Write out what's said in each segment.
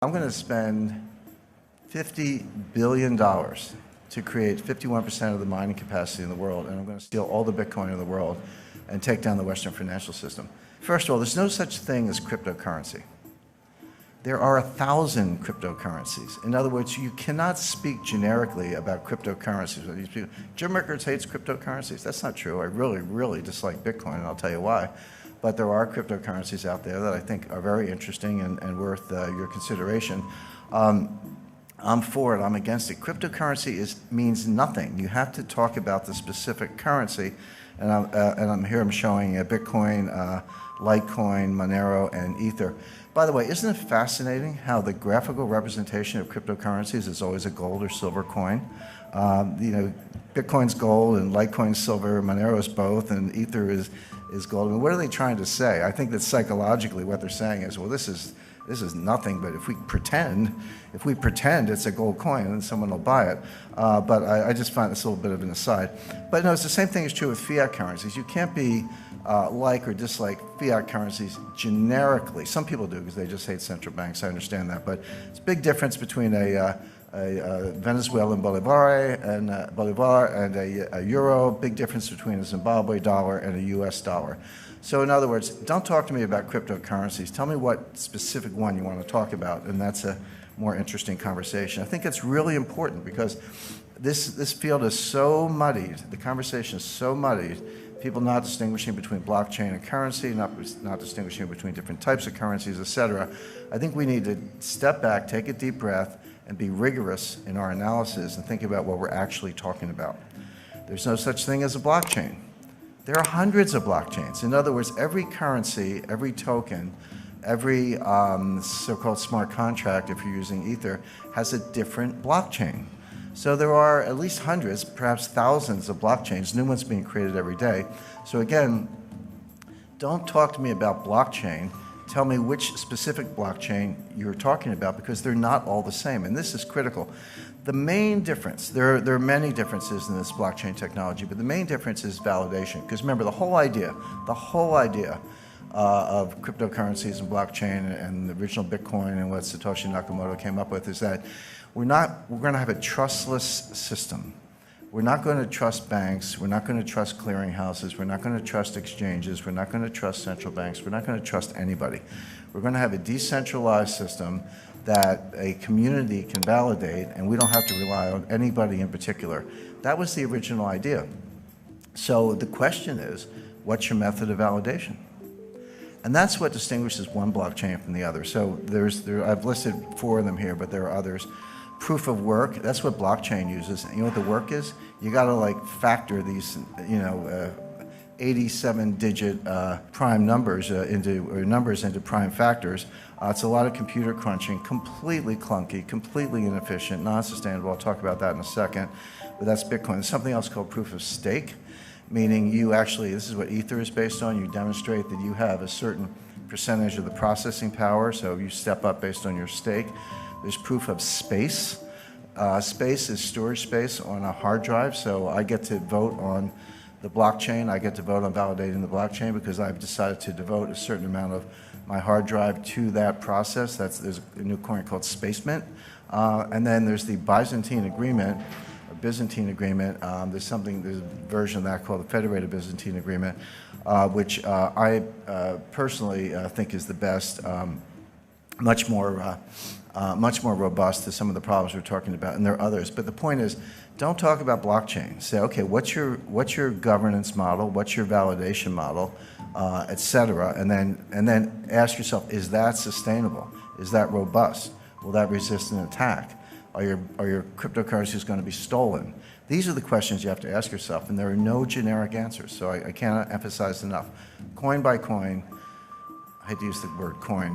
I'm going to spend $50 billion to create 51% of the mining capacity in the world, and I'm going to steal all the Bitcoin in the world and take down the Western financial system. First of all, there's no such thing as cryptocurrency. There are 1,000 cryptocurrencies. In other words, you cannot speak generically about cryptocurrencies. Jim Rickards hates cryptocurrencies. That's not true. I really, really dislike Bitcoin, and I'll tell you why. But there are cryptocurrencies out there that I think are very interesting and worth your consideration. I'm for it. I'm against it. Cryptocurrency means nothing. You have to talk about the specific currency. And I'm showing Bitcoin, Litecoin, Monero, and Ether. By the way, isn't it fascinating how the graphical representation of cryptocurrencies is always a gold or silver coin? Bitcoin's gold and Litecoin's silver, Monero's both, and Ether is gold. I mean, what are they trying to say? I think that psychologically what they're saying is, well, this is nothing, but if we pretend it's a gold coin, then someone will buy it. But I just find this a little bit of an aside. But no, it's the same thing is true with fiat currencies. You can't be like or dislike fiat currencies generically. Some people do because they just hate central banks. I understand that. But it's a big difference between a Venezuelan bolivar and a euro, big difference between a Zimbabwe dollar and a US dollar. So in other words, don't talk to me about cryptocurrencies. Tell me what specific one you want to talk about, and that's a more interesting conversation. I think it's really important because this field is so muddied, the conversation is so muddied, people not distinguishing between blockchain and currency, not distinguishing between different types of currencies, et cetera. I think we need to step back, take a deep breath, and be rigorous in our analysis and think about what we're actually talking about. There's no such thing as a blockchain. There are hundreds of blockchains. In other words, every currency, every token, every so-called smart contract, if you're using Ether, has a different blockchain. So there are at least hundreds, perhaps thousands of blockchains, new ones being created every day. So again, don't talk to me about blockchain. Tell me which specific blockchain you're talking about, because they're not all the same, and this is critical. The main difference, there are many differences in this blockchain technology, but the main difference is validation. Because remember, the whole idea of cryptocurrencies and blockchain and the original Bitcoin and what Satoshi Nakamoto came up with is that we're going to have a trustless system. We're not going to trust banks. We're not going to trust clearinghouses. We're not going to trust exchanges. We're not going to trust central banks. We're not going to trust anybody. We're going to have a decentralized system that a community can validate, and we don't have to rely on anybody in particular. That was the original idea. So the question is, what's your method of validation? And that's what distinguishes one blockchain from the other. So I've listed 4 of them here, but there are others. Proof of work, that's what blockchain uses. And you know what the work is? You got to factor these, 87-digit prime numbers into prime factors. It's a lot of computer crunching, completely clunky, completely inefficient, non-sustainable. I'll talk about that in a second. But that's Bitcoin. There's something else called proof of stake, meaning you actually, this is what Ether is based on. You demonstrate that you have a certain percentage of the processing power, so you step up based on your stake. There's proof of space. Space is storage space on a hard drive, so I get to vote on the blockchain. I get to vote on validating the blockchain because I've decided to devote a certain amount of my hard drive to that process. There's a new coin called Space Mint. And then there's the Byzantine Agreement, or Byzantine Agreement. There's a version of that called the Federated Byzantine Agreement, which I personally think is the best, much more robust to some of the problems we're talking about, and there are others. But the point is, don't talk about blockchain. Say, okay, what's your governance model? What's your validation model, et cetera? And then ask yourself, is that sustainable? Is that robust? Will that resist an attack? Are your cryptocurrencies going to be stolen? These are the questions you have to ask yourself, and there are no generic answers. So I cannot emphasize enough. Coin by coin. I hate to use the word coin,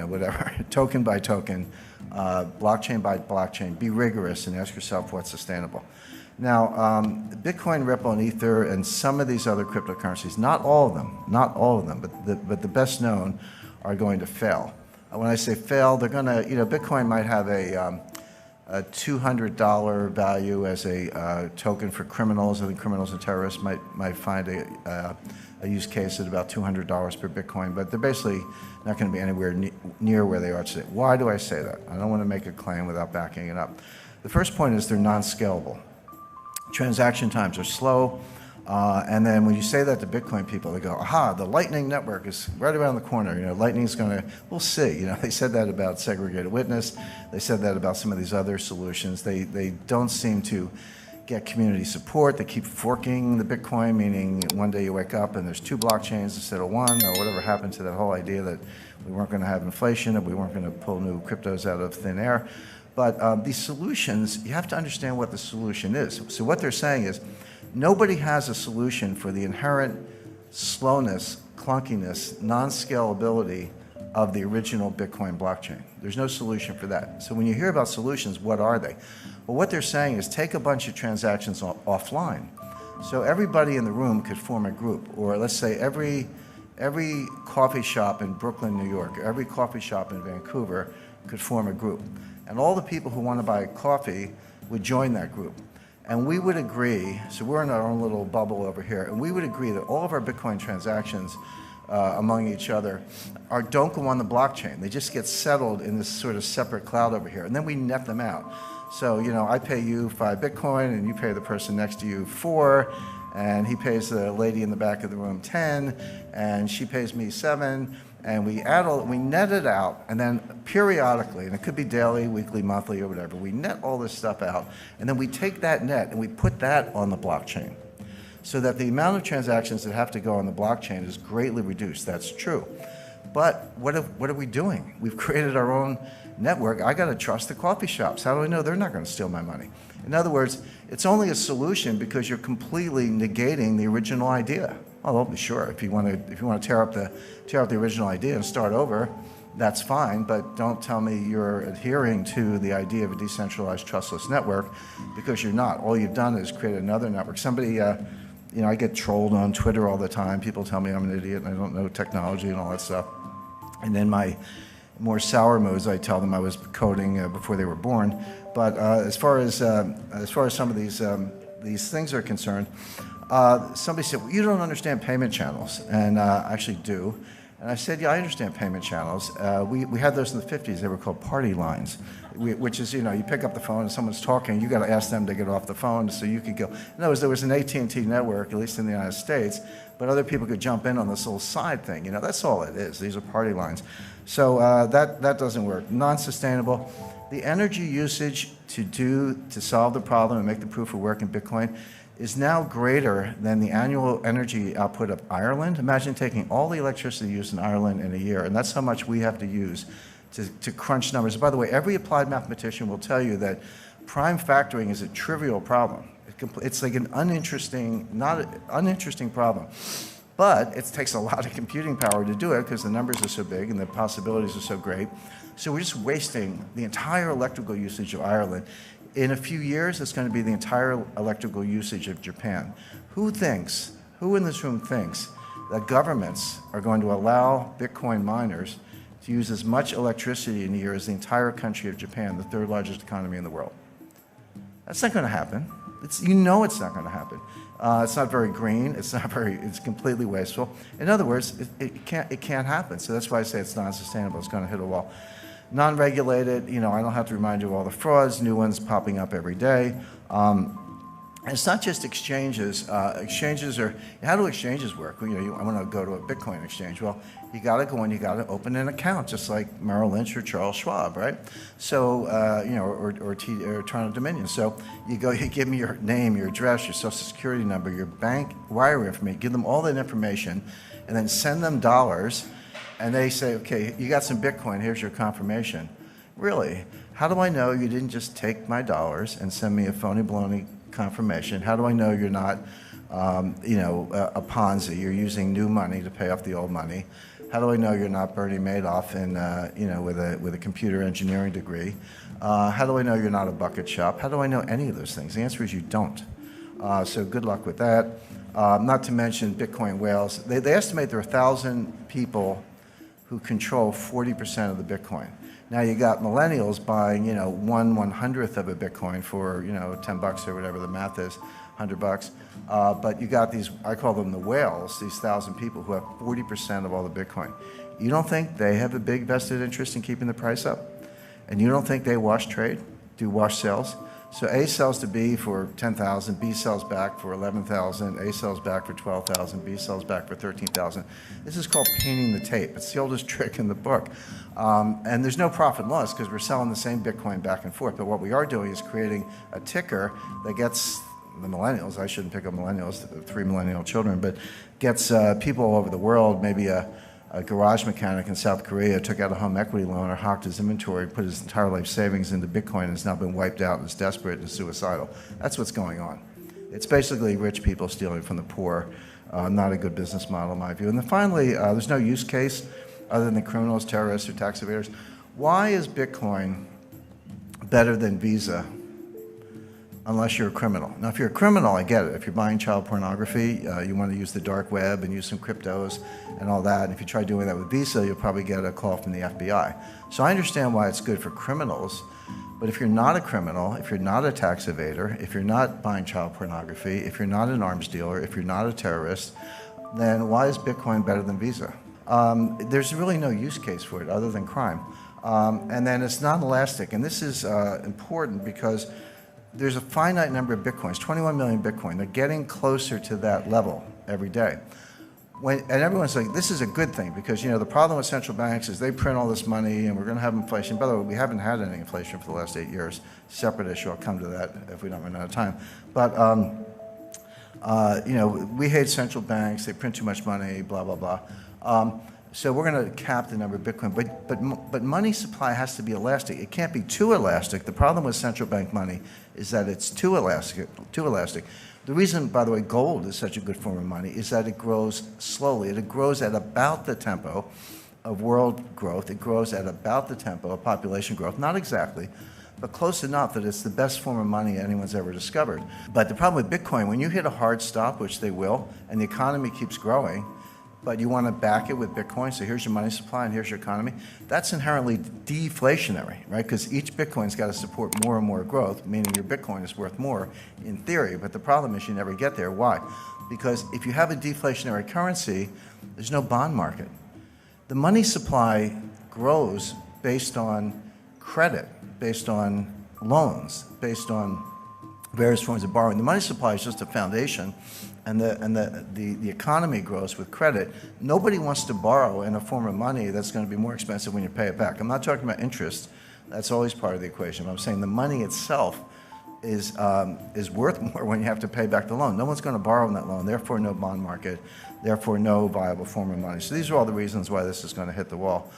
whatever, token by token, blockchain by blockchain. Be rigorous and ask yourself what's sustainable. Now, Bitcoin, Ripple, and Ether, and some of these other cryptocurrencies, not all of them, but the best known are going to fail. When I say fail, they're going to, Bitcoin might have a $200 value as a token for criminals. I think criminals and terrorists might find a use case at about $200 per Bitcoin, but they're basically not going to be anywhere near where they are today. Why do I say that? I don't want to make a claim without backing it up. The first point is they're non-scalable. Transaction times are slow, and then when you say that to Bitcoin people, they go, aha, the Lightning Network is right around the corner. You know, Lightning's going to, we'll see. You know, they said that about segregated witness. They said that about some of these other solutions. They don't seem to get community support. They keep forking the Bitcoin, meaning one day you wake up and there's 2 blockchains instead of 1, or whatever happened to that whole idea that we weren't going to have inflation and we weren't going to pull new cryptos out of thin air. But these solutions, you have to understand what the solution is. So what they're saying is nobody has a solution for the inherent slowness, clunkiness, non-scalability of the original Bitcoin blockchain. There's no solution for that. So when you hear about solutions, what are they? Well, what they're saying is take a bunch of transactions offline. So everybody in the room could form a group, or let's say every coffee shop in Brooklyn, New York, every coffee shop in Vancouver could form a group. And all the people who want to buy coffee would join that group. And we would agree, so we're in our own little bubble over here, and we would agree that all of our Bitcoin transactions among each other don't go on the blockchain. They just get settled in this sort of separate cloud over here, and then we net them out. So, you know, I pay you 5 Bitcoin, and you pay the person next to you 4, and he pays the lady in the back of the room 10, and she pays me 7, and we net it out, and then periodically, and it could be daily, weekly, monthly, or whatever, we net all this stuff out, and then we take that net and we put that on the blockchain, so that the amount of transactions that have to go on the blockchain is greatly reduced. That's true. But what are we doing? We've created our own network. I got to trust the coffee shops. How do I know they're not going to steal my money? In other words, it's only a solution because you're completely negating the original idea. Oh, sure. If you want to tear up the original idea and start over, that's fine. But don't tell me you're adhering to the idea of a decentralized, trustless network, because you're not. All you've done is create another network. Somebody, you know, I get trolled on Twitter all the time. People tell me I'm an idiot and I don't know technology and all that stuff. And then my more sour moods, I tell them I was coding before they were born. But as far as some of these things are concerned, somebody said, well, you don't understand payment channels, and I actually do. And I said, yeah, I understand payment channels. We had those in the 50s. They were called party lines, which is, you know, you pick up the phone and someone's talking, you got to ask them to get off the phone so you could go. In other words, there was an AT&T network, at least in the United States, but other people could jump in on this little side thing. You know, that's all it is. These are party lines. So that doesn't work. Non-sustainable. The energy usage to solve the problem and make the proof of work in Bitcoin is now greater than the annual energy output of Ireland. Imagine taking all the electricity used in Ireland in a year, and that's how much we have to use to crunch numbers. By the way, every applied mathematician will tell you that prime factoring is a trivial problem. It's like an uninteresting problem. But it takes a lot of computing power to do it because the numbers are so big and the possibilities are so great. So we're just wasting the entire electrical usage of Ireland. In a few years, it's going to be the entire electrical usage of Japan. Who in this room thinks that governments are going to allow Bitcoin miners to use as much electricity in a year as the entire country of Japan, the 3rd largest economy in the world? That's not going to happen. You know it's not going to happen. It's not very green. It's completely wasteful. In other words, it can't happen. So that's why I say it's non-sustainable. It's going to hit a wall. Non-regulated, you know, I don't have to remind you of all the frauds, new ones popping up every day. And it's not just exchanges. Exchanges are, how do exchanges work? Well, you know, I want to go to a Bitcoin exchange. Well, you got to go in, you got to open an account, just like Merrill Lynch or Charles Schwab, right? So, you know, or Toronto Dominion. So you go, you give me your name, your address, your social security number, your bank wire information, give them all that information, and then send them dollars. And they say, okay, you got some Bitcoin, here's your confirmation. Really? How do I know you didn't just take my dollars and send me a phony baloney confirmation? How do I know you're not, you know, a Ponzi? You're using new money to pay off the old money. How do I know you're not Bernie Madoff in, you know, with a computer engineering degree? How do I know you're not a bucket shop? How do I know any of those things? The answer is you don't. So good luck with that. Not to mention Bitcoin whales. They estimate there are 1,000 people who control 40% of the Bitcoin. Now you got millennials buying, 1/100th of a Bitcoin for, $10 or whatever the math is, $100. But you got these, I call them the whales, these 1,000 people who have 40% of all the Bitcoin. You don't think they have a big vested interest in keeping the price up? And you don't think they wash trade, do wash sales? So A sells to B for 10,000, B sells back for 11,000, A sells back for 12,000, B sells back for 13,000. This is called painting the tape. It's the oldest trick in the book. And there's no profit and loss because we're selling the same Bitcoin back and forth. But what we are doing is creating a ticker that gets the millennials, I shouldn't pick up millennials, 3 millennial children, but gets people all over the world, maybe a garage mechanic in South Korea took out a home equity loan or hocked his inventory, put his entire life savings into Bitcoin and has now been wiped out and is desperate and suicidal. That's what's going on. It's basically rich people stealing from the poor. Not a good business model in my view. And then finally, there's no use case other than criminals, terrorists, or tax evaders. Why is Bitcoin better than Visa unless you're a criminal? Now, if you're a criminal, I get it. If you're buying child pornography, you want to use the dark web and use some cryptos and all that. And if you try doing that with Visa, you'll probably get a call from the FBI. So I understand why it's good for criminals. But if you're not a criminal, if you're not a tax evader, if you're not buying child pornography, if you're not an arms dealer, if you're not a terrorist, then why is Bitcoin better than Visa? There's really no use case for it other than crime. And then it's not elastic. And this is important because there's a finite number of Bitcoins, 21 million Bitcoin. They're getting closer to that level every day. And everyone's like, this is a good thing because, the problem with central banks is they print all this money and we're going to have inflation. By the way, we haven't had any inflation for the last 8 years. Separate issue. I'll come to that if we don't run out of time. But, we hate central banks. They print too much money, blah, blah, blah. So we're going to cap the number of Bitcoin. But money supply has to be elastic. It can't be too elastic. The problem with central bank money is that it's too elastic. The reason, by the way, gold is such a good form of money is that it grows slowly. It grows at about the tempo of world growth. It grows at about the tempo of population growth. Not exactly, but close enough that it's the best form of money anyone's ever discovered. But the problem with Bitcoin, when you hit a hard stop, which they will, and the economy keeps growing, but you want to back it with Bitcoin, so here's your money supply and here's your economy, that's inherently deflationary, right? Because each Bitcoin's got to support more and more growth, meaning your Bitcoin is worth more in theory, but the problem is you never get there. Why? Because if you have a deflationary currency, there's no bond market. The money supply grows based on credit, based on loans, based on various forms of borrowing. The money supply is just a foundation, and the economy grows with credit. Nobody wants to borrow in a form of money that's going to be more expensive when you pay it back. I'm not talking about interest. That's always part of the equation. But I'm saying the money itself is worth more when you have to pay back the loan. No one's going to borrow on that loan, therefore no bond market, therefore no viable form of money. So these are all the reasons why this is going to hit the wall.